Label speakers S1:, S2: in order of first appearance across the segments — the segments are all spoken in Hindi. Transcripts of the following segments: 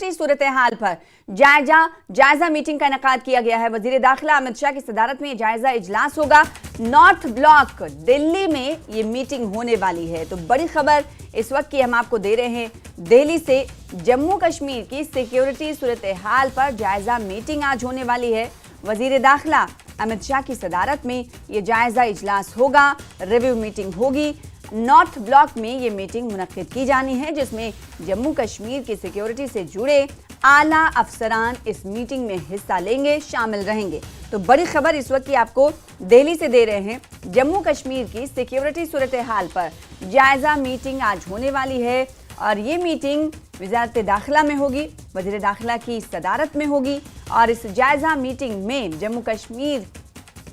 S1: सिक्योरिटी सूरत हाल पर जायजा मीटिंग का इनेकाद किया गया है। वजीर दाखिला अमित शाह की सदारत में जायजा इजलास होगा। नॉर्थ ब्लॉक दिल्ली में ये मीटिंग होने वाली है। तो बड़ी खबर इस वक्त की हम आपको दे रहे हैं दिल्ली से। जम्मू कश्मीर की सिक्योरिटी सूरत हाल पर जायजा मीटिंग आज होने वाली है। वजीर दाखिला अमित शाह की सदारत में ये जायजा इजलास होगा, रिव्यू मीटिंग होगी। नॉर्थ ब्लॉक में ये मीटिंग मुनक्किद की जानी है, जिसमें जम्मू कश्मीर की सिक्योरिटी से जुड़े आला अफसरान इस मीटिंग में हिस्सा लेंगे, शामिल रहेंगे। तो बड़ी खबर इस वक्त की आपको दिल्ली से दे रहे हैं। जम्मू कश्मीर की सिक्योरिटी सूरत हाल पर जायजा मीटिंग आज होने वाली है और ये मीटिंग वज़ारत दाखिला में होगी, वज़ीर दाखिला की सदारत में होगी। और इस जायजा मीटिंग में जम्मू कश्मीर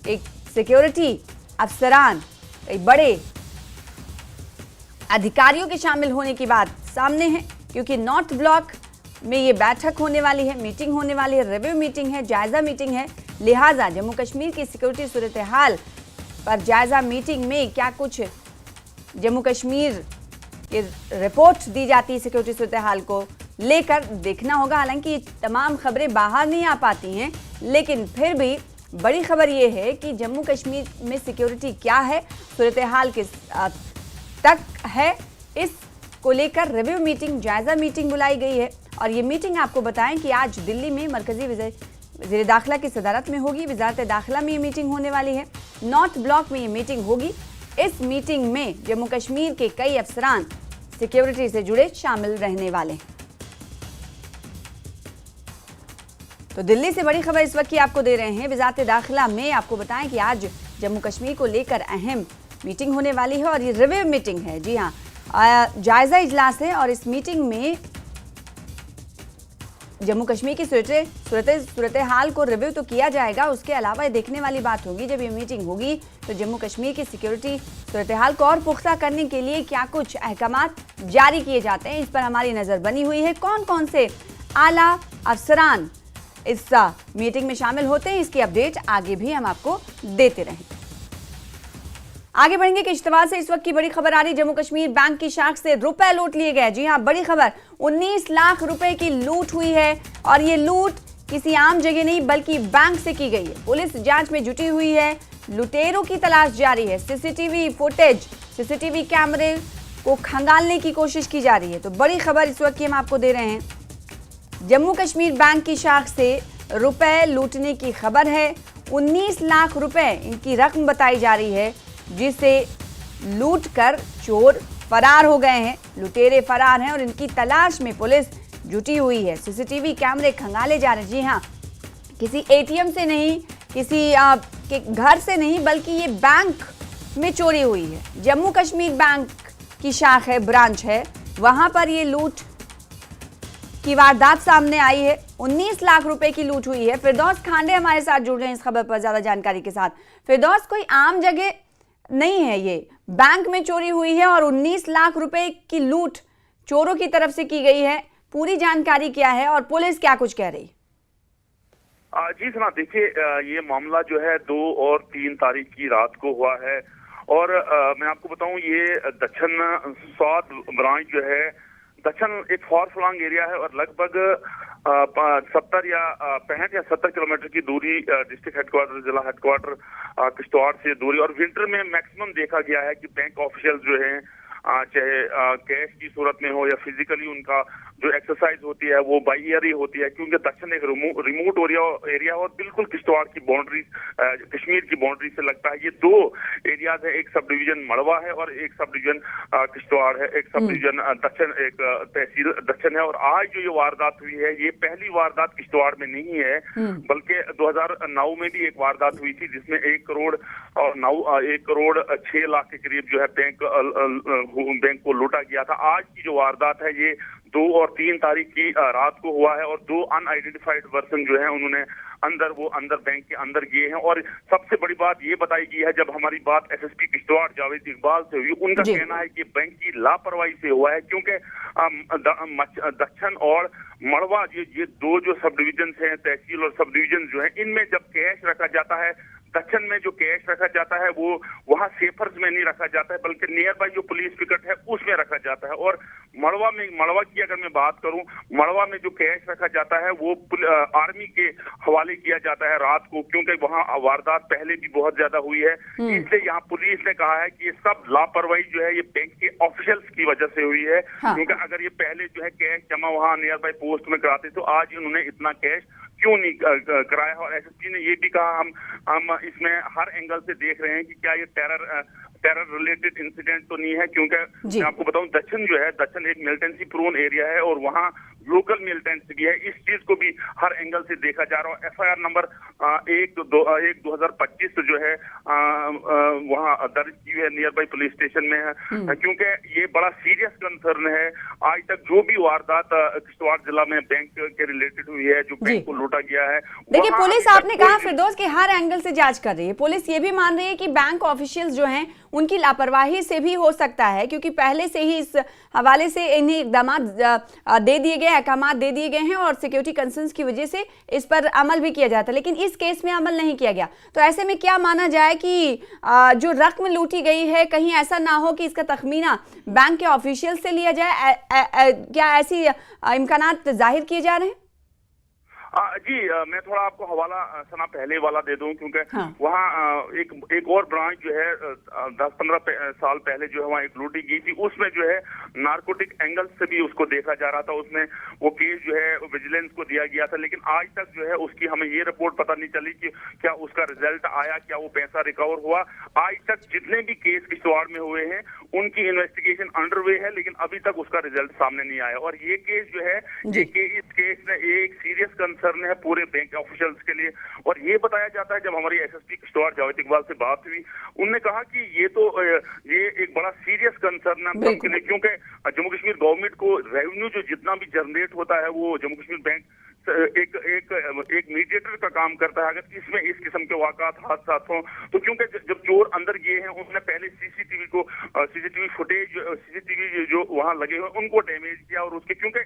S1: एक सिक्योरिटी अफसरान, एक बड़े अधिकारियों के शामिल होने की बात सामने है, क्योंकि नॉर्थ ब्लॉक में ये बैठक होने वाली है, मीटिंग होने वाली है, रिव्यू मीटिंग है, जायजा मीटिंग है। लिहाजा जम्मू कश्मीर की सिक्योरिटी सूरत हाल पर जायजा मीटिंग में क्या कुछ जम्मू कश्मीर की रिपोर्ट दी जाती है सिक्योरिटी सूरत हाल को लेकर देखना होगा। हालांकि तमाम खबरें बाहर नहीं आ पाती हैं, लेकिन फिर भी बड़ी खबर ये है कि जम्मू कश्मीर में सिक्योरिटी क्या है, सूरत हाल के तक है, इसको लेकर रिव्यू मीटिंग, जायजा मीटिंग बुलाई गई है। और ये मीटिंग आपको बताएं कि आज दिल्ली में मरकजी वज़ीर दाखिला की सदारत में होगी। वज़ारत दाखिला में ये मीटिंग होने वाली है। नॉर्थ ब्लॉक में ये मीटिंग होगी। इस मीटिंग में जम्मू कश्मीर के कई अफसरान सिक्योरिटी से जुड़े शामिल रहने वाले हैं। तो दिल्ली से बड़ी खबर इस वक्त की आपको दे रहे हैं। वज़ारत दाखिला में आपको बताएं कि आज जम्मू कश्मीर को लेकर अहम मीटिंग होने वाली है और ये रिव्यू मीटिंग है। जी हाँ, जायजा इजलास है और इस मीटिंग में जम्मू कश्मीर की सूरत हाल को रिव्यू तो किया जाएगा। उसके अलावा ये देखने वाली बात होगी, जब ये मीटिंग होगी तो जम्मू कश्मीर की सिक्योरिटी सूरत हाल को और पुख्ता करने के लिए क्या कुछ अहकामात जारी किए जाते हैं, इस पर हमारी नज़र बनी हुई है। कौन कौन से आला अफसरान इस मीटिंग में शामिल होते हैं, इसकी अपडेट आगे भी हम आपको देते रहेंगे। आगे बढ़ेंगे कि इश्तवाल से इस वक्त की बड़ी खबर आ रही। जम्मू कश्मीर बैंक की शाख से रुपए लूट लिए गए। जी हां, बड़ी खबर, 19 लाख रुपए की लूट हुई है और ये लूट किसी आम जगह नहीं बल्कि बैंक से की गई है। पुलिस जांच में जुटी हुई है, लुटेरों की तलाश जारी है। सीसीटीवी फुटेज, सीसीटीवी कैमरे को खंगालने की कोशिश की जा रही है। तो बड़ी खबर इस वक्त की हम आपको दे रहे हैं। जम्मू कश्मीर बैंक की शाख से रुपए लूटने की खबर है। 19 लाख रुपए इनकी रकम बताई जा रही है, जिसे लूट कर चोर फरार हो गए हैं। लुटेरे फरार हैं और इनकी तलाश में पुलिस जुटी हुई है। सीसीटीवी कैमरे खंगाले जा रहे हैं। जी हाँ, किसी एटीएम से नहीं, किसी के घर से नहीं, बल्कि ये बैंक में चोरी हुई है। जम्मू कश्मीर बैंक की शाख है, ब्रांच है, वहां पर ये लूट की वारदात सामने आई है। 19 लाख रुपए की लूट हुई है। फिरदौस खांडे हमारे साथ जुड़ रहे हैं इस खबर पर ज्यादा जानकारी के साथ। फिरदौस, कोई आम जगह नहीं है, ये बैंक में चोरी हुई है और 19 लाख रुपए की लूट चोरों की तरफ से की गई है। पूरी जानकारी क्या है और पुलिस क्या कुछ कह रही?
S2: जी सना, देखिए ये मामला जो है 2 और 3 तारीख की रात को हुआ है और मैं आपको बताऊं, ये दक्षिण स्वाद ब्रांच जो है, दक्षिण एक फॉर-फ्लंग एरिया है और लगभग 70 या 65 या 70 किलोमीटर की दूरी डिस्ट्रिक्ट हेडक्वार्टर, जिला हेडक्वार्टर किश्तवाड़ से दूरी। और विंटर में मैक्सिमम देखा गया है कि बैंक ऑफिशियल जो हैं, चाहे कैश की सूरत में हो या फिजिकली उनका जो एक्सरसाइज होती है वो बाई ईयर ही होती है, क्योंकि दक्षिण एक रिमोट एरिया और बिल्कुल किश्तवाड़ की बाउंड्री, कश्मीर की बाउंड्री से लगता है। ये 2 एरियाज है, एक सब डिवीजन मड़वा है और एक सब डिवीजन किश्तवाड़ है, एक सब डिवीजन दक्षिण, एक तहसील दक्षिण है। और आज जो ये वारदात हुई है, ये पहली वारदात किश्तवाड़ में नहीं है, बल्कि 2009 में भी एक वारदात हुई थी जिसमें 1 करोड़ 6 लाख के करीब जो है बैंक को लूटा गया था। आज की जो वारदात है ये 2 और 3 तारीख की रात को हुआ है और 2 अनआइडेंटिफाइड पर्सन जो है उन्होंने अंदर बैंक के अंदर गए हैं। और सबसे बड़ी बात ये बताई गई है, जब हमारी बात एसएसपी किश्तवाड़ जावेद इकबाल से हुई, उनका कहना है कि बैंक की लापरवाही से हुआ है, क्योंकि दक्षिण और मड़वा ये 2 जो सब डिविजन हैं, तहसील और सब डिविजन जो है, इनमें जब कैश रखा जाता है दक्षिण में जो कैश रखा जाता है वो वहाँ सेफर्स में नहीं रखा जाता है, बल्कि नियर बाई जो पुलिस पिकट है उसमें रखा जाता है। और मड़वा की अगर मैं बात करूं, मड़वा में जो कैश रखा जाता है वो आर्मी के हवाले किया जाता है रात को, क्योंकि वहाँ वारदात पहले भी बहुत ज्यादा हुई है। इसलिए यहाँ पुलिस ने कहा है कि ये सब लापरवाही जो है ये बैंक के ऑफिशियल्स की वजह से हुई है।
S1: हाँ।
S2: क्योंकि अगर ये पहले जो है कैश जमा वहाँ नियर बाई पोस्ट में कराते तो आज इन्होंने इतना कैश क्यों नहीं कराया। और एसएसपी ने ये भी कहा हम इसमें हर एंगल से देख रहे हैं कि क्या ये टेरर रिलेटेड इंसिडेंट तो नहीं है, क्योंकि मैं आपको बताऊं दक्षिण एक मिलिटेंसी प्रोन एरिया है और वहाँ लोकल मिलिटेंट्स भी है। इस चीज को भी हर एंगल से देखा जा रहा है। एफआईआर नंबर 1/2025 जो है वहाँ दर्ज की हुई है नियर बाई पुलिस स्टेशन में है, क्योंकि ये बड़ा सीरियस कंसर्न है। आज तक जो भी वारदात किश्तवाड़ जिला में बैंक के रिलेटेड हुई है, जो बैंक को लूटा गया है,
S1: देखिए पुलिस आपने कहा फिरदौस कि हर एंगल से जांच कर रही है। पुलिस ये भी मान रही है कि बैंक ऑफिशियल्स जो हैं उनकी लापरवाही से भी हो सकता है, क्योंकि पहले से ही इस हवाले से इन्हें इकदाम दे दिए गए, अहकाम दे दिए गए हैं और सिक्योरिटी कंसर्न्स की वजह से इस पर अमल भी किया जाता है, लेकिन इस केस में अमल नहीं किया गया। तो ऐसे में क्या माना जाए कि जो रकम लूटी गई है कहीं ऐसा ना हो कि इसका तखमीना बैंक के ऑफिशियल से लिया जाए? क्या ऐसी इम्कानात जाहिर किए जा रहे हैं?
S2: जी मैं थोड़ा आपको हवाला सना पहले वाला दे दूं, क्योंकि
S1: हाँ।
S2: वहाँ एक और ब्रांच जो है 10-15 साल पहले जो है वहाँ एक लूटी गई थी, उसमें जो है नारकोटिक एंगल से भी उसको देखा जा रहा था। उसमें वो केस जो है विजिलेंस को दिया गया था, लेकिन आज तक जो है उसकी हमें ये रिपोर्ट पता नहीं चली कि क्या उसका रिजल्ट आया, क्या वो पैसा रिकवर हुआ। आज तक जितने भी केस किश्तवाड़ में हुए हैं उनकी इन्वेस्टिगेशन अंडरवे है, लेकिन अभी तक उसका रिजल्ट सामने नहीं आया। और ये केस जो है इस केस में एक सीरियस कंसर्न है पूरे बैंक ऑफिशियल्स के लिए। और ये बताया जाता है, जब हमारी एसएसपी किश्तवाड़ जावेद इकबाल से बात हुई, उन्होंने कहा कि ये एक बड़ा सीरियस कंसर्न है सबके लिए, क्योंकि जम्मू कश्मीर गवर्नमेंट को रेवेन्यू जो जितना भी जनरेट होता है वो जम्मू कश्मीर बैंक एक मीडिएटर का काम करता है। अगर इसमें इस किस्म के वाकयात हादसात हों तो, क्योंकि जब चोर अंदर गए हैं उन्होंने पहले सीसीटीवी फुटेज सीसीटीवी जो वहां लगे हुए उनको डैमेज किया, और उसके क्योंकि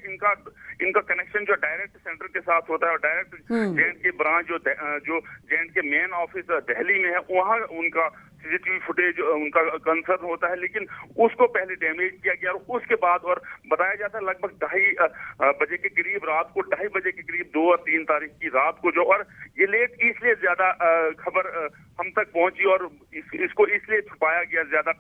S2: इनका कनेक्शन जो डायरेक्ट सेंटर के साथ होता है और डायरेक्ट जेएंड के ब्रांच जो जेएंड के मेन ऑफिस दिल्ली में है वहाँ उनका सीसीटीवी फुटेज उनका कंसर्न होता है, लेकिन उसको पहले डैमेज किया गया। और उसके बाद और बताया जाता है लगभग 2:30 बजे के करीब रात को 2:30 बजे के करीब 2 और 3 तारीख की रात को जो, और ये लेट इसलिए ज्यादा खबर हम तक पहुंची और इसको इसलिए छुपाया गया, ज्यादा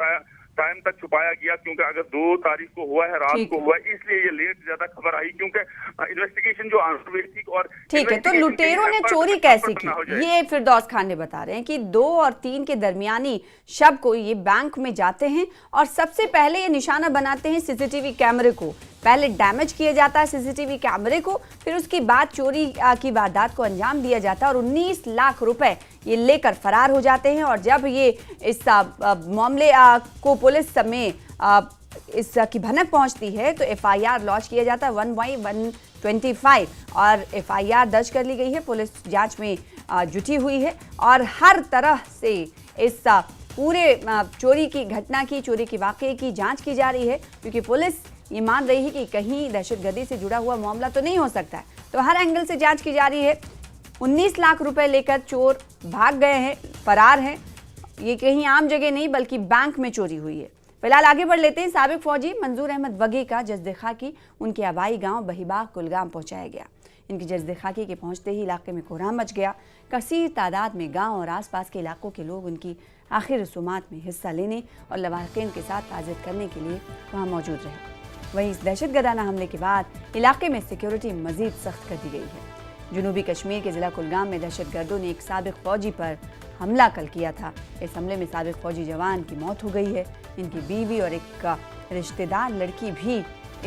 S2: टाइम तक छुपाया गया, क्योंकि अगर 2 तारीख को हुआ है रात को हुआ, इसलिए ये लेट ज्यादा खबर आई, क्योंकि इन्वेस्टिगेशन जो आंसर और
S1: ठीक है। तो लुटेरों ने चोरी कैसे की, ये फिरदौस खान ने बता रहे हैं कि 2 और 3 के दरमियानी शब को ये बैंक में जाते हैं और सबसे पहले ये निशाना बनाते हैं सीसीटीवी कैमरे को। पहले डैमेज किया जाता है सीसीटीवी कैमरे को, फिर उसके बाद चोरी की वारदात को अंजाम दिया जाता है और 19 लाख रुपए ये लेकर फरार हो जाते हैं। और जब ये इस मामले को पुलिस में इसकी भनक पहुंचती है तो एफआईआर लॉन्च किया जाता है 1/125 और एफआईआर दर्ज कर ली गई है। पुलिस जांच में जुटी हुई है और हर तरह से इस पूरे चोरी की घटना की, चोरी के वाकये की जांच की जा रही है, क्योंकि पुलिस ये मान रही है कि कहीं दहशतगर्दी से जुड़ा हुआ मामला तो नहीं हो सकता है। तो हर एंगल से जांच की जा रही है। 19 लाख रुपए लेकर चोर भाग गए हैं, फरार हैं। ये कहीं आम जगह नहीं बल्कि बैंक में चोरी हुई है। फिलहाल आगे बढ़ लेते हैं। साबिक फौजी मंजूर अहमद वगी का जज्द खाकी उनके आबाई गांव बहीबाग कुलगाम पहुंचाया गया। इनकी जज्द खाकी के पहुंचते ही इलाके में कोहराम मच गया। कसीर तादाद में गांव और आसपास के इलाकों के लोग उनकी आखिरी रसूमात में हिस्सा लेने और लवाहिकीन के साथ ताज़ियत करने के लिए वहाँ मौजूद रहे। वहीं इस दहशतगर्दाना हमले के बाद इलाके में सिक्योरिटी मजीद सख्त कर दी गई है। जनूबी कश्मीर के जिला कुलगाम में दहशतगर्दों ने एक साबिक फौजी पर हमला कल किया था। इस हमले में साबिक फौजी जवान की मौत हो गई है। इनकी बीवी और एक रिश्तेदार लड़की भी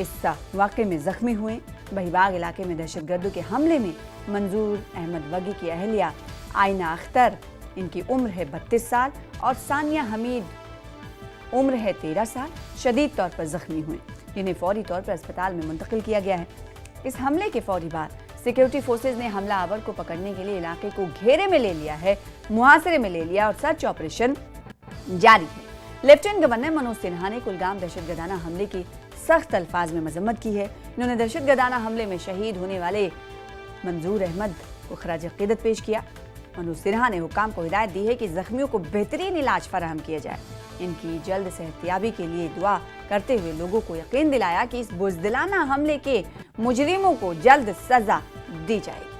S1: इस वाक़े में जख्मी हुए। बहीबाग इलाके में दहशतगर्दों के हमले में मंजूर अहमद वगी की अहलिया आइना अख्तर, इनकी उम्र है 32 साल, और सानिया हमीद उम्र है 13 साल, शदीद तौर पर जख्मी हुए, जिन्हें फौरी तौर पर अस्पताल में मुंतकिल किया गया है। इस हमले के फौरी बाद सिक्योरिटी फोर्सेज ने हमलावर को पकड़ने के लिए इलाके को घेरे में ले लिया है, मुहासरे में ले लिया और सर्च ऑपरेशन जारी है। लेफ्टिनेंट गवर्नर मनोज सिन्हा ने कुलगाम दहशतगर्दाना हमले की सख्त अल्फाज में मजम्मत की है। इन्होंने दहशतगर्दाना हमले में शहीद होने वाले मंजूर अहमद को खराज अकीदत पेश किया। मनोज सिन्हा ने हुक्काम को हिदायत दी है कि जख्मियों को बेहतरीन इलाज फराहम किया जाए। इनकी जल्द सेहतयाबी के लिए दुआ करते हुए लोगों को यकीन दिलाया कि इस बुज़दिलाना हमले के मुजरिमों को जल्द सजा दी जाएगी।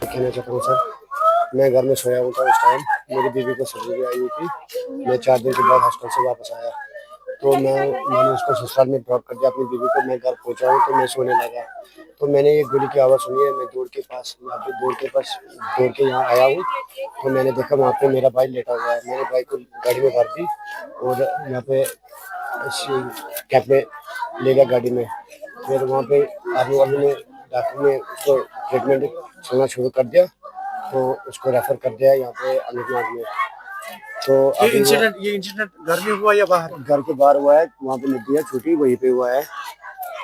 S3: कहना चाहता हूँ सर, मैं घर में सोया हुआ था उस टाइम, मेरी बीवी को सर्जरी आई हुई थी। मैं 4 दिन के बाद हॉस्पिटल से वापस आया तो मैंने उसको ससुराल में ड्रॉप कर दिया अपनी बीवी को। मैं घर पहुंचा हूँ तो मैं सोने लगा तो मैंने एक गोली की आवाज़ सुनी है। मैं दौड़ के यहाँ आया हूँ तो मैंने देखा वहाँ पे मेरा भाई लेटा हुआ है। मेरे भाई को गाड़ी में भर दी और यहाँ पे कैब में ले गया गाड़ी में। फिर वहाँ पे आर्मी वालों ने, डॉक्टर ने उसको ट्रीटमेंट चलना शुरू कर दिया तो उसको रेफर कर दिया यहाँ पे अनंतनाग में। तो
S4: ये इंसिडेंट घर में हुआ या बाहर?
S3: घर के बाहर हुआ है, वहाँ पे नदी है छोटी, वहीं पे हुआ है।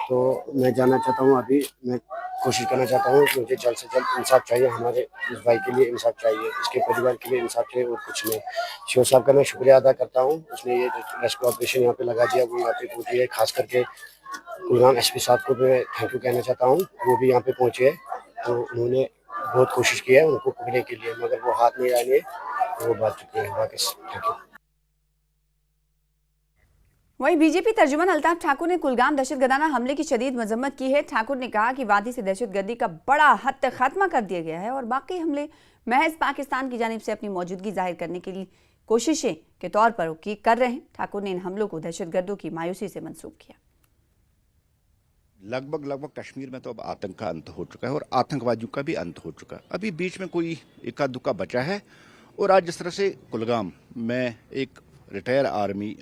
S3: तो मैं जानना चाहता हूँ, अभी मैं कोशिश करना चाहता हूँ कि मुझे जल्द से जल्द इंसाफ चाहिए। हमारे इस भाई के लिए इंसाफ चाहिए, इसके परिवार के लिए इंसाफ चाहिए और कुछ नहीं। शिव साहब का मैं शुक्रिया अदा करता हूँ, उसने ये रेस्क्यू ऑपरेशन यहाँ पे लगा दिया, वो यहाँ पे पहुंची है। खास करके कुलगाम एसपी साहब को मैं थैंक यू कहना चाहता हूँ, वो भी यहाँ पे पहुंचे हैं। तो उन्होंने बहुत कोशिश की है उनको पकड़ने के लिए, मगर वो हाथ नहीं आए, वो बात चुके हैं। बाकी थैंक यू।
S1: वहीं बीजेपी तर्जुमान अल्ताफ ठाकुर ने कुलगाम दहशतगर्दाना हमले की शदीद मजम्मत की है। ठाकुर ने कहा कि वादी से दहशतगर्दी का बड़ा हद तक खात्मा कर दिया गया है और बाकी हमले महज पाकिस्तान की जानिब से अपनी मौजूदगी जाहिर करने के लिए कोशिशें के तौर पर कर रहे हैं। ठाकुर ने इन हमलों को दहशतगर्दों की मायूसी से मंसूब किया।
S5: लगभग कश्मीर में तो अब आतंक का अंत हो चुका है और आतंकवादियों का भी अंत हो चुका है। अभी बीच में कोई इक्का दुक्का बचा है। और आज जिस तरह से कुलगाम में एक रिटायर आर्मी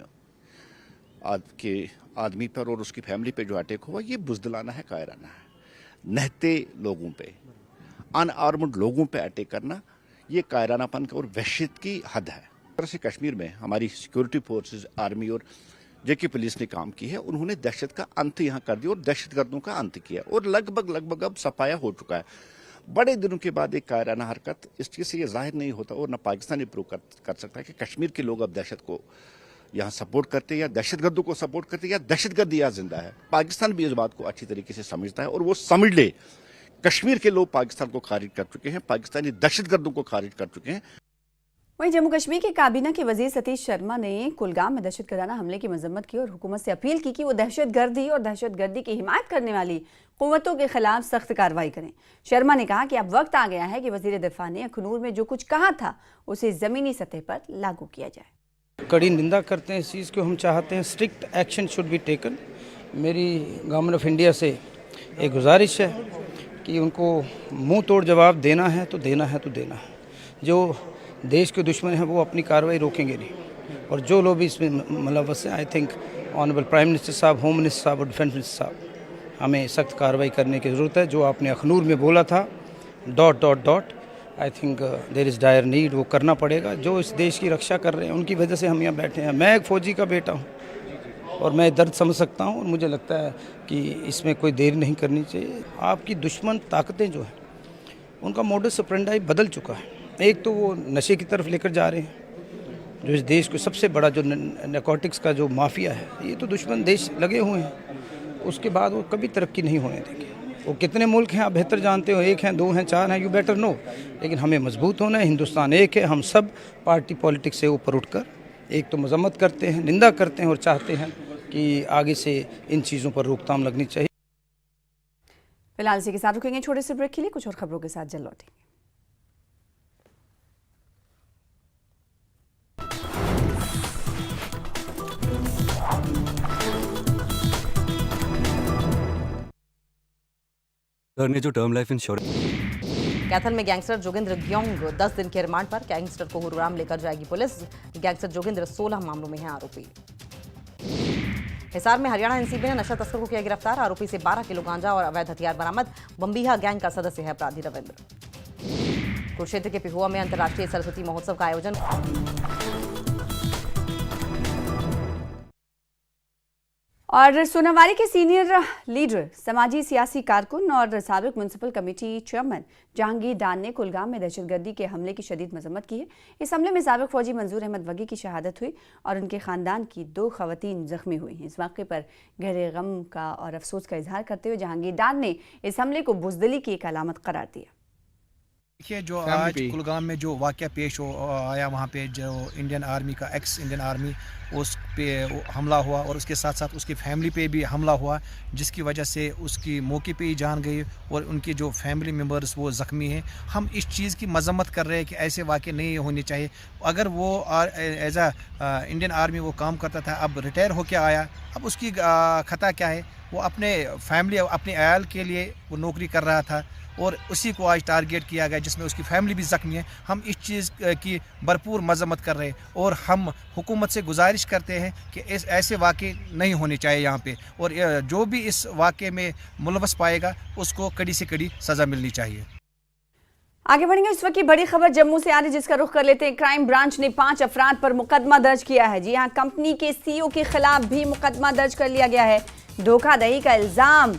S5: के आदमी पर और उसकी फैमिली पे जो अटैक हुआ, ये बुज़दिलाना है, कायराना है। नहते लोगों पे, अनआर्म्ड लोगों पे अटैक करना, ये कायरानापन और वहशत की हद है। इस तरह से कश्मीर में हमारी सिक्योरिटी फोर्सेस, आर्मी और जेके पुलिस ने काम की है। उन्होंने दहशत का अंत यहाँ कर दिया और दहशतगर्दों का अंत किया और लगभग अब सफाया हो चुका है। बड़े दिनों के बाद एक कायराना हरकत, इस चीज़ से ये जाहिर नहीं होता और न पाकिस्तान ये प्रूव कर सकता है कि कश्मीर के लोग अब दहशत को यहाँ सपोर्ट करते या दहशतगर्दों को सपोर्ट करते या दहशतगर्द यहाँ जिंदा है। पाकिस्तान भी इस बात को अच्छी तरीके से समझता है और वो समझ ले, कश्मीर के लोग पाकिस्तान को खारिज कर चुके हैं, पाकिस्तानी दहशतगर्दों को खारिज कर चुके हैं।
S1: वहीं जम्मू कश्मीर के काबीना के वजीर सतीश शर्मा ने कुलगाम में दहशतगर्दाना हमले की मजम्मत की और हुकूमत से अपील की कि वो दहशतगर्दी और दहशतगर्दी की हिमायत करने वाली कुव्वतों के खिलाफ सख्त कार्रवाई करें। शर्मा ने कहा कि अब वक्त आ गया है कि वजीर दिफा ने अखनूर में जो कुछ कहा था उसे जमीनी सतह पर लागू किया जाए।
S4: कड़ी निंदा करते हैं इस चीज़ को, हम चाहते हैं strict action should be taken. मेरी गवर्नमेंट ऑफ इंडिया से एक गुजारिश है कि उनको मुंह तोड़ जवाब देना है तो देना है तो देना है। जो देश के दुश्मन हैं वो अपनी कार्रवाई रोकेंगे नहीं और जो लोग भी इसमें मुलव्वस हैं, I think honourable prime minister साहब, होम मिनिस्टर साहब और डिफेंस मिनिस्टर साहब, हमें सख्त कार्रवाई करने की ज़रूरत है। जो आपने अखनूर में बोला था ... I think there is dire need, वो करना पड़ेगा। जो इस देश की रक्षा कर रहे हैं उनकी वजह से हम यहाँ बैठे हैं। मैं एक फ़ौजी का बेटा हूँ और मैं दर्द समझ सकता हूँ और मुझे लगता है कि इसमें कोई देर नहीं करनी चाहिए। आपकी दुश्मन ताकतें जो हैं उनका मोडस ऑपरेंडी बदल चुका है। एक तो वो नशे की तरफ लेकर जा रहे हैं, जो इस देश को सबसे बड़ा जो नारकोटिक्स का जो माफिया है, ये तो दुश्मन देश लगे हुए हैं। उसके बाद वो कभी तरक्की नहीं होने देंगे। वो कितने मुल्क हैं आप बेहतर जानते हो, 1 हैं, 2 हैं, 4 हैं, यू बेटर नो। लेकिन हमें मजबूत होना है। हिंदुस्तान एक है। हम सब पार्टी पॉलिटिक्स से ऊपर उठकर एक तो मजम्मत करते हैं, निंदा करते हैं और चाहते हैं कि आगे से इन चीज़ों पर रोकथाम लगनी चाहिए।
S1: फिलहाल इसी के साथ रुकेंगे छोटे से ब्रेक के लिए, कुछ और खबरों के साथ जल्द लौटेंगे।
S6: ने जो टर्म लाइफ इंश्योरेंस
S7: कैथल में गैंगस्टर जोगिंद्र ग्योंग 10 दिन के रिमांड पर, गैंगस्टर को गुरुग्राम लेकर जाएगी पुलिस। गैंगस्टर जोगिंद्र 16 मामलों में है आरोपी। हिसार में हरियाणा एनसीबी ने नशा तस्कर को किया गिरफ्तार। आरोपी से 12 किलो गांजा और अवैध हथियार बरामद। बम्बीहा गैंग का सदस्य है अपराधी रविंद्र। कुरुक्षेत्र के पिहुआ में अंतर्राष्ट्रीय सरस्वती महोत्सव का आयोजन।
S1: और सोनावारी के सीनियर लीडर, समाजी सियासी कारकुन और साबिक म्युनिसिपल कमेटी चेयरमैन जहांगीर डान ने कुलगाम में दहशतगर्दी के हमले की शदीद मजम्मत की है। इस हमले में साबिक फौजी मंजूर अहमद वगी की शहादत हुई और उनके खानदान की 2 खवातीन जख्मी हुई हैं। इस वाक़े पर गहरे गम का और अफसोस का इजहार करते हुए जहांगीर डान ने इस हमले को बुज़दिली की एक अलामत करार दिया।
S8: देखिए, जो आज कुलगाम में जो वाक़या पेश आया, वहाँ पे जो इंडियन आर्मी का एक्स इंडियन आर्मी उस पे हमला हुआ और उसके साथ साथ उसकी फैमिली पे भी हमला हुआ, जिसकी वजह से उसकी मौके पे ही जान गई और उनके जो फैमिली मेम्बर्स वो ज़ख्मी हैं। हम इस चीज़ की मजम्मत कर रहे हैं कि ऐसे वाक़े नहीं होने चाहिए। अगर वो एज इंडियन आर्मी वो काम करता था, अब रिटायर होकर आया, अब उसकी ख़ता क्या है? वो अपने फैमिली, अपने अयाल के लिए वो नौकरी कर रहा था और उसी को आज टारगेट किया गया, जिसमें उसकी फैमिली भी ज़ख्मी है। हम इस चीज़ की भरपूर मजम्मत कर रहे हैं और हम हुकूमत से गुजारिश करते हैं कि ऐसे वाक़े नहीं होने चाहिए यहाँ पे, और जो भी इस वाक़े में मुलवस पाएगा उसको कड़ी से कड़ी सज़ा मिलनी चाहिए।
S1: आगे बढ़ेंगे। इस वक्त की बड़ी खबर जम्मू से आ रही, जिसका रुख कर लेते हैं। क्राइम ब्रांच ने 5 अफराद पर मुकदमा दर्ज किया है। जी हाँ, कंपनी के CEO के खिलाफ भी मुकदमा दर्ज कर लिया गया है। धोखाधड़ी का इल्जाम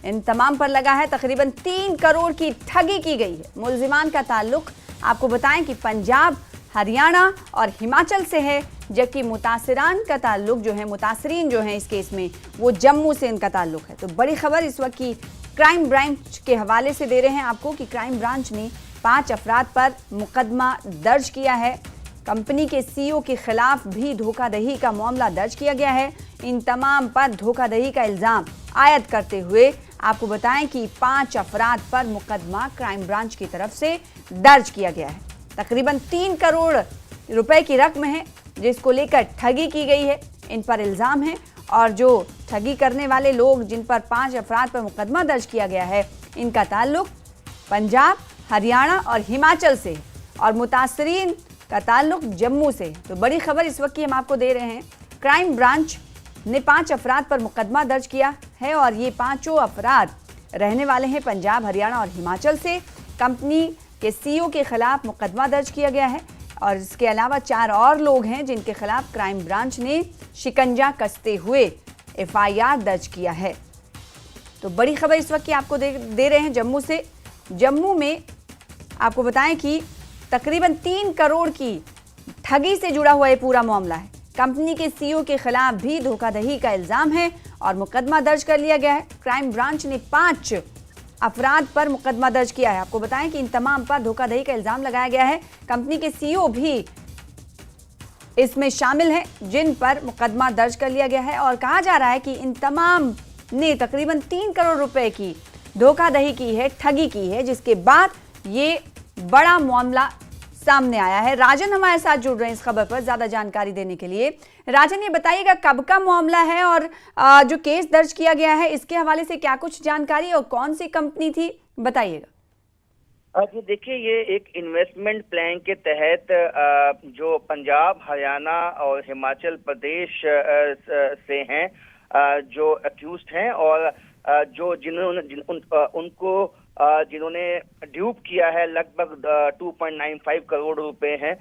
S1: इन तमाम पर लगा है। तकरीबन 3 करोड़ की ठगी की गई है। मुलजिमान का ताल्लुक आपको बताएं कि पंजाब, हरियाणा और हिमाचल से है, जबकि मुतासिरान का ताल्लुक जो है, मुतासरीन जो है इस केस में, वो जम्मू से इनका ताल्लुक है। तो बड़ी खबर इस वक्त की क्राइम ब्रांच के हवाले से दे रहे हैं आपको कि क्राइम ब्रांच ने 5 अफराद पर मुकदमा दर्ज किया है। कंपनी के CEO के खिलाफ भी धोखाधड़ी का मामला दर्ज किया गया है। इन तमाम पर धोखाधड़ी का इल्जाम आयद करते हुए आपको बताएं कि 5 अफराद पर मुकदमा क्राइम ब्रांच की तरफ से दर्ज किया गया है। तकरीबन 3 करोड़ रुपए की रकम है जिसको लेकर ठगी की गई है, इन पर इल्जाम है। और जो ठगी करने वाले लोग, जिन पर 5 अफराद पर मुकदमा दर्ज किया गया है, इनका ताल्लुक पंजाब, हरियाणा और हिमाचल से, और मुतासरीन का ताल्लुक जम्मू से। तो बड़ी खबर इस वक्त की हम आपको दे रहे हैं। क्राइम ब्रांच ने 5 अफराद पर मुकदमा दर्ज किया है और ये 5 अफराद रहने वाले हैं पंजाब, हरियाणा और हिमाचल से। कंपनी के CEO के खिलाफ मुकदमा दर्ज किया गया है और इसके अलावा 4 और लोग हैं जिनके खिलाफ क्राइम ब्रांच ने शिकंजा कसते हुए FIR दर्ज किया है। तो बड़ी खबर इस वक्त की आपको दे रहे हैं जम्मू से। जम्मू में आपको बताएं कि तकरीबन 3 करोड़ की ठगी से जुड़ा हुआ ये पूरा मामला है। कंपनी के CEO के खिलाफ भी धोखाधड़ी का इल्जाम है और मुकदमा दर्ज कर लिया गया है। क्राइम ब्रांच ने 5 अफराद पर मुकदमा दर्ज किया है। आपको बताएं कि इन तमाम पर धोखाधड़ी का इल्जाम लगाया गया है। कंपनी के CEO भी इसमें शामिल हैं, जिन पर मुकदमा दर्ज कर लिया गया है और कहा जा रहा है कि इन तमाम ने तकरीबन 3 करोड़ रुपए की धोखाधड़ी की है, ठगी की है, जिसके बाद ये बड़ा मामला सामने आया है। राजन हमारे साथ जुड़ रहे हैं इस खबर पर ज्यादा जानकारी देने के लिए। राजन, ये बताइएगा कब का मामला है और जो केस दर्ज किया गया है इसके हवाले से क्या कुछ जानकारी और कौन सी कंपनी थी, बताइएगा।
S9: जी देखिए, ये एक इन्वेस्टमेंट प्लान के तहत जो पंजाब, हरियाणा और हिमाचल प्रदेश से हैं जो अक्यूज्ड हैं और जो जिन्होंने ड्यूप किया है, लगभग 2.95 करोड़ रुपए हैं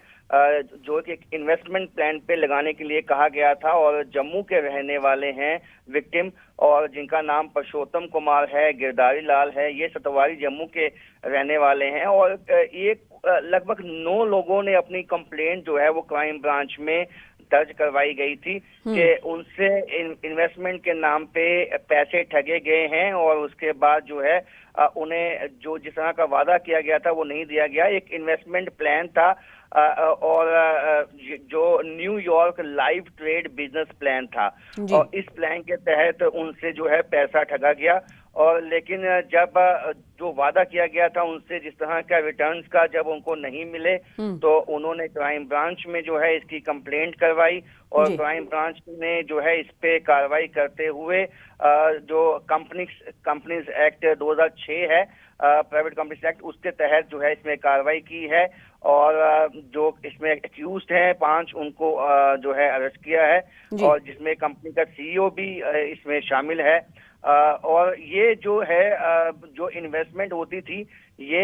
S9: जो कि एक इन्वेस्टमेंट प्लान पे लगाने के लिए कहा गया था। और जम्मू के रहने वाले हैं विक्टिम, और जिनका नाम परशोत्तम कुमार है, गिरधारी लाल है। ये सतवारी जम्मू के रहने वाले हैं और ये लगभग 9 लोगों ने अपनी कंप्लेंट जो है वो क्राइम ब्रांच में दर्ज करवाई गई थी कि उनसे इन्वेस्टमेंट के नाम पे पैसे ठगे गए हैं और उसके बाद जो है उन्हें जो जिस तरह का वादा किया गया था वो नहीं दिया गया। एक इन्वेस्टमेंट प्लान था और जो New York live trade business plan था और इस प्लान के तहत उनसे जो है पैसा ठगा गया। और लेकिन जब जो वादा किया गया था उनसे, जिस तरह का रिटर्न्स का जब उनको नहीं मिले तो उन्होंने क्राइम ब्रांच में जो है इसकी कंप्लेंट करवाई और क्राइम ब्रांच ने जो है इस पे कार्रवाई करते हुए जो कंपनीज एक्ट 2006 है, प्राइवेट कंपनीज एक्ट, उसके तहत जो है इसमें कार्रवाई की है और जो इसमें एक्यूज्ड हैं 5 उनको जो है अरेस्ट किया है और जिसमें कंपनी का सीईओ भी इसमें शामिल है। और ये जो है जो इन्वेस्टमेंट होती थी ये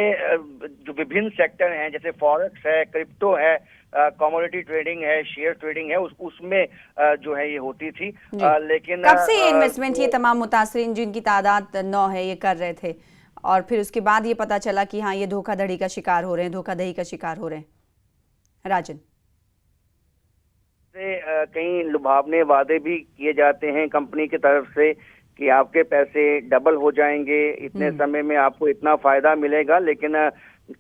S9: जो विभिन्न सेक्टर हैं जैसे फॉरेक्स है, क्रिप्टो है, कमोडिटी ट्रेडिंग है, शेयर ट्रेडिंग है, उसमें जो है ये होती थी। लेकिन
S1: कब से ये इन्वेस्टमेंट ये तमाम मुतासरीन जिनकी तादाद 9 है ये कर रहे थे और फिर उसके बाद ये पता चला कि हाँ ये धोखाधड़ी का शिकार हो रहे हैं, धोखाधड़ी का शिकार हो रहे हैं? राजन,
S9: कई लुभावने वादे भी किए जाते हैं कंपनी की तरफ से कि आपके पैसे डबल हो जाएंगे, इतने समय में आपको इतना फायदा मिलेगा, लेकिन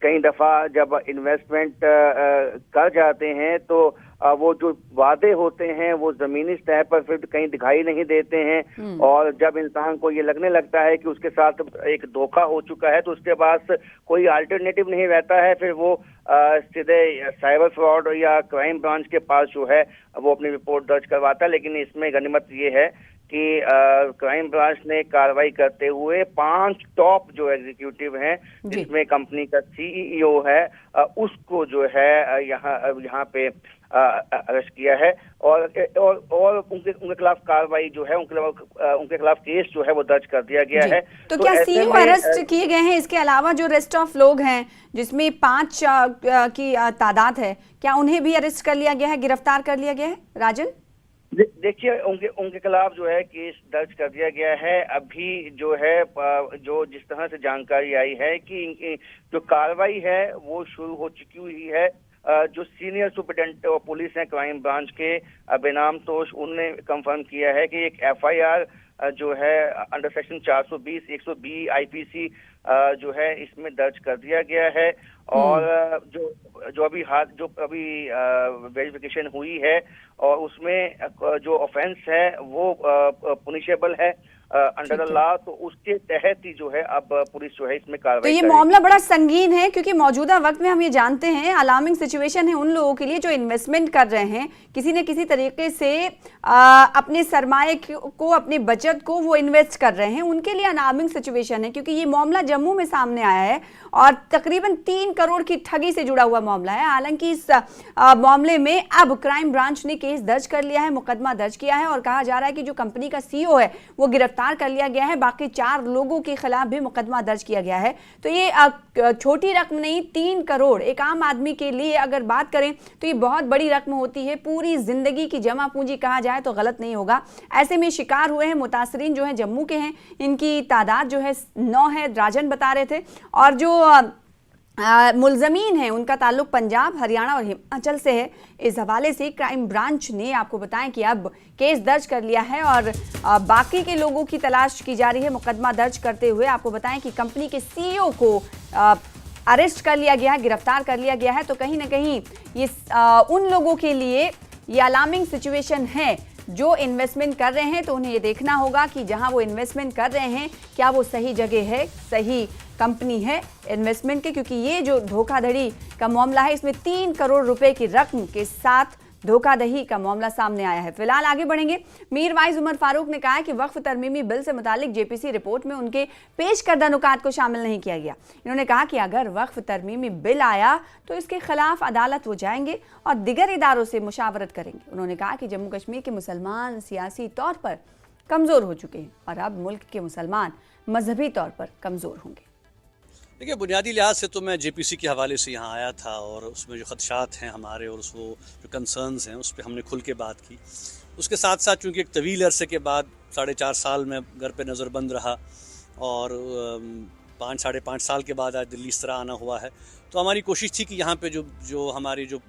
S9: कई दफा जब इन्वेस्टमेंट कर जाते हैं तो वो जो वादे होते हैं वो जमीनी सतह पर फिर कहीं दिखाई नहीं देते हैं और जब इंसान को ये लगने लगता है कि उसके साथ एक धोखा हो चुका है तो उसके पास कोई अल्टरनेटिव नहीं रहता है, फिर वो सीधे साइबर फ्रॉड या क्राइम ब्रांच के पास जो है वो अपनी रिपोर्ट दर्ज करवाता है। लेकिन इसमें गनीमत ये है कि क्राइम ब्रांच ने कार्रवाई करते हुए 5 टॉप जो एग्जीक्यूटिव हैं जिसमें कंपनी का सीईओ है उसको जो है यहाँ पे अरेस्ट किया है और उनके खिलाफ कार्रवाई जो है उनके खिलाफ केस जो है वो दर्ज कर दिया गया है।
S1: तो क्या सीईओ अरेस्ट किए गए हैं? इसके अलावा जो रेस्ट ऑफ लोग हैं जिसमें 5 की तादाद है, क्या उन्हें भी अरेस्ट कर लिया गया है, गिरफ्तार कर लिया गया है? राजन,
S9: देखिए उनके खिलाफ जो है केस दर्ज कर दिया गया है। अभी जो है जो जिस तरह से जानकारी आई है कि जो कार्रवाई है वो शुरू हो चुकी हुई है। जो सीनियर सुपरिटेंडेंट पुलिस है क्राइम ब्रांच के बेनाम तोश, उनने कंफर्म किया है कि एक एफआईआर जो है अंडर सेक्शन 420 120 आईपीसी जो है इसमें दर्ज कर दिया गया है और जो अभी वेरिफिकेशन हुई है और उसमें जो ऑफेंस है वो पुनिशेबल है अंडर द लॉ, तो उसके तहत ही जो है अब पुलिस जो है इसमें कार्रवाई।
S1: तो ये मामला बड़ा संगीन है क्योंकि मौजूदा वक्त में हम ये जानते हैं अलार्मिंग सिचुएशन है उन लोगों के लिए जो इन्वेस्टमेंट कर रहे हैं, किसी न किसी तरीके से अपने सरमाए को, अपनी बचत को वो इन्वेस्ट कर रहे हैं, उनके लिए अलार्मिंग सिचुएशन है क्योंकि ये मामला जम्मू में सामने आया है और तकरीबन 3 करोड़ की ठगी से जुड़ा हुआ मामला है। हालांकि इस मामले में अब क्राइम ब्रांच ने केस दर्ज कर लिया है, मुकदमा दर्ज किया है और कहा जा रहा है कि जो कंपनी का सीईओ है वो गिरफ्तार कर लिया गया है, बाकी 4 लोगों के खिलाफ भी मुकदमा दर्ज किया गया है। तो ये छोटी रकम नहीं, 3 करोड़ एक आम आदमी के लिए अगर बात करें तो ये बहुत बड़ी रकम होती है, पूरी जिंदगी की जमा पूंजी कहा जाए तो गलत नहीं होगा। ऐसे में शिकार हुए हैं मुतासरीन जो है जम्मू के हैं, इनकी तादाद जो है 9 है, राजन बता रहे थे, और जो मुलजमीन है उनका ताल्लुक पंजाब, हरियाणा और हिमाचल से है। इस हवाले से क्राइम ब्रांच ने आपको बताया कि अब केस दर्ज कर लिया है और बाकी के लोगों की तलाश की जा रही है। मुकदमा दर्ज करते हुए आपको बताएं कि कंपनी के सीईओ को अरेस्ट कर लिया गया है, गिरफ्तार कर लिया गया है। तो कहीं ना कहीं ये उन लोगों के लिए ये अलार्मिंग सिचुएशन है जो इन्वेस्टमेंट कर रहे हैं, तो उन्हें ये देखना होगा कि जहां वो इन्वेस्टमेंट कर रहे हैं क्या वो सही जगह है, सही कंपनी है इन्वेस्टमेंट के, क्योंकि ये जो धोखाधड़ी का मामला है इसमें 3 करोड़ रुपए की रकम के साथ धोखाधड़ी का मामला सामने आया है। फिलहाल आगे बढ़ेंगे। मीर वाइज उमर फारूक ने कहा है कि वक्फ तरमीमी बिल से मुतालिक जेपीसी रिपोर्ट में उनके पेश करदा नुकात को शामिल नहीं किया गया। इन्होंने कहा कि अगर वक्फ तरमीमी बिल आया तो इसके खिलाफ अदालत वो जाएंगे और दिगर इदारों से मुशावरत करेंगे। उन्होंने कहा कि जम्मू कश्मीर के मुसलमान सियासी तौर पर कमज़ोर हो चुके हैं और अब मुल्क के मुसलमान मजहबी तौर पर कमज़ोर होंगे।
S10: देखिए, बुनियादी लिहाज से तो मैं जेपीसी के हवाले से यहाँ आया था और उसमें जो खदशात हैं हमारे और वो जो कंसर्न्स हैं उस पर हमने खुल के बात की। उसके साथ साथ चूँकि एक तवील अरसे के बाद 4.5 साल में घर पे नज़रबंद रहा और 5 साढ़े 5 साल के बाद आज दिल्ली इस तरह आना हुआ है, तो हमारी कोशिश थी कि यहाँ पे जो हमारी जो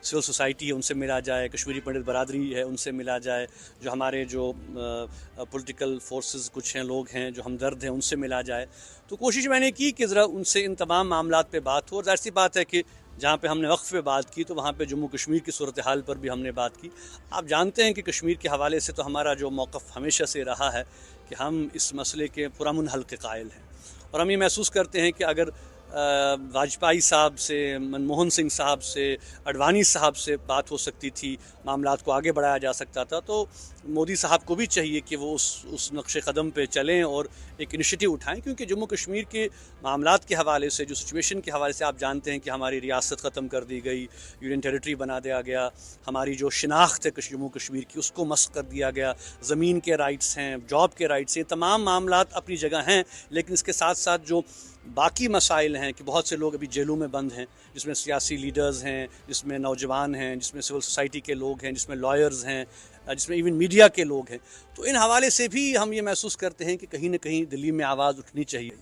S10: सिविल सोसाइटी है उनसे मिला जाए, कश्मीरी पंडित बरादरी है उनसे मिला जाए, जो हमारे जो पॉलिटिकल फोर्सेस कुछ हैं, लोग हैं जो हमदर्द हैं, उनसे मिला जाए। तो कोशिश मैंने की कि ज़रा उनसे इन तमाम मामलात पे बात हो। और जाहिर सी बात है कि जहाँ पे हमने वक्फ पे बात की तो वहाँ पे जम्मू कश्मीर की सूरत हाल पर भी हमने बात की। आप जानते हैं कि कश्मीर के हवाले से तो हमारा जो मौक़िफ़ हमेशा से रहा है कि हम इस मसले के पुरअमन हल के कायल हैं और हम ये महसूस करते हैं कि अगर वाजपेयी साहब से, मनमोहन सिंह साहब से, अडवाणी साहब से बात हो सकती थी, मामलात को आगे बढ़ाया जा सकता था। तो मोदी साहब को भी चाहिए कि वो उस नक्शे कदम पे चलें और एक इनिशिएटिव उठाएं, क्योंकि जम्मू कश्मीर के मामलात के हवाले से, जो सिचुएशन के हवाले से आप जानते हैं कि हमारी रियासत ख़त्म कर दी गई, यूनियन टेरिटरी बना दिया गया, हमारी जो शिनाख्त है जम्मू कश्मीर की उसको मस्क कर दिया गया, ज़मीन के राइट्स हैं, जॉब के राइट्स हैं, तमाम मामलात अपनी जगह हैं। लेकिन इसके साथ साथ जो बाकी मसाइल हैं कि बहुत से लोग अभी जेलों में बंद हैं, जिसमें सियासी लीडर्स हैं, जिसमें नौजवान हैं, जिसमें सिविल सोसाइटी के लोग हैं, जिसमें लॉयर्स हैं, जिसमें इवन मीडिया के लोग हैं। तो इन हवाले से भी हम ये महसूस करते हैं कि कहीं ना कहीं दिल्ली में आवाज़ उठनी चाहिए।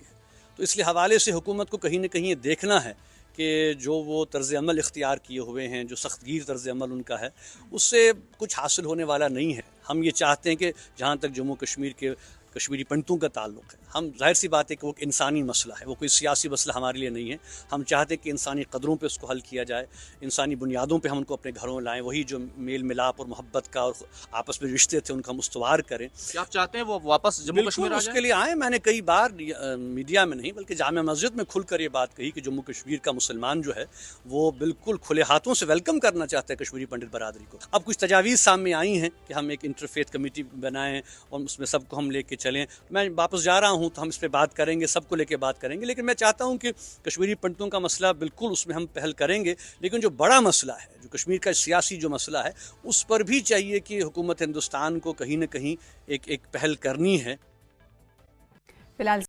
S10: तो इसलिए हवाले से हुकूमत को कहीं ना कहीं ये देखना है कि जो वो तर्ज़ अमल इख्तियार किए हुए हैं, जो सख्तगीर तर्ज़ अमल उनका है, उससे कुछ हासिल होने वाला नहीं है। हम ये चाहते हैं कि जहाँ तक जम्मू कश्मीर के कश्मीरी पंडितों का ताल्लुक़ है, हम जाहिर सी बात है कि वो एक इंसानी मसला है, वो कोई सियासी मसला हमारे लिए नहीं है। हम चाहते हैं कि इंसानी कदरों पे उसको हल किया जाए, इंसानी बुनियादों पे हम उनको अपने घरों लाएं, वही जो मेल मिलाप और मोहब्बत का और आपस में रिश्ते थे उनको हम उस्तवार करें।
S11: क्या आप चाहते हैं वो वापस जम्मू कश्मीर आ
S10: उसके लिए आए। मैंने कई बार मीडिया में नहीं बल्कि जामा मस्जिद में खुलकर ये बात कही कि जम्मू कश्मीर का मुसलमान जो है वो बिल्कुल खुले हाथों से वेलकम करना चाहता है कश्मीरी पंडित बरादरी को। अब कुछ तजावीज़ सामने आई हैं कि हम एक इंटरफेथ कमेटी बनाएं और उसमें सबको हम लेके चलें। मैं वापस जा रहा हूं तो हम इस पर बात करेंगे, सबको लेके बात करेंगे, लेकिन मैं चाहता हूं कि कश्मीरी पंडितों का मसला बिल्कुल उसमें हम पहल करेंगे, लेकिन जो बड़ा मसला है, जो कश्मीर का सियासी जो मसला है, उस पर भी चाहिए कि हुकूमत हिंदुस्तान को कहीं ना कहीं एक पहल करनी है।
S1: फिलहाल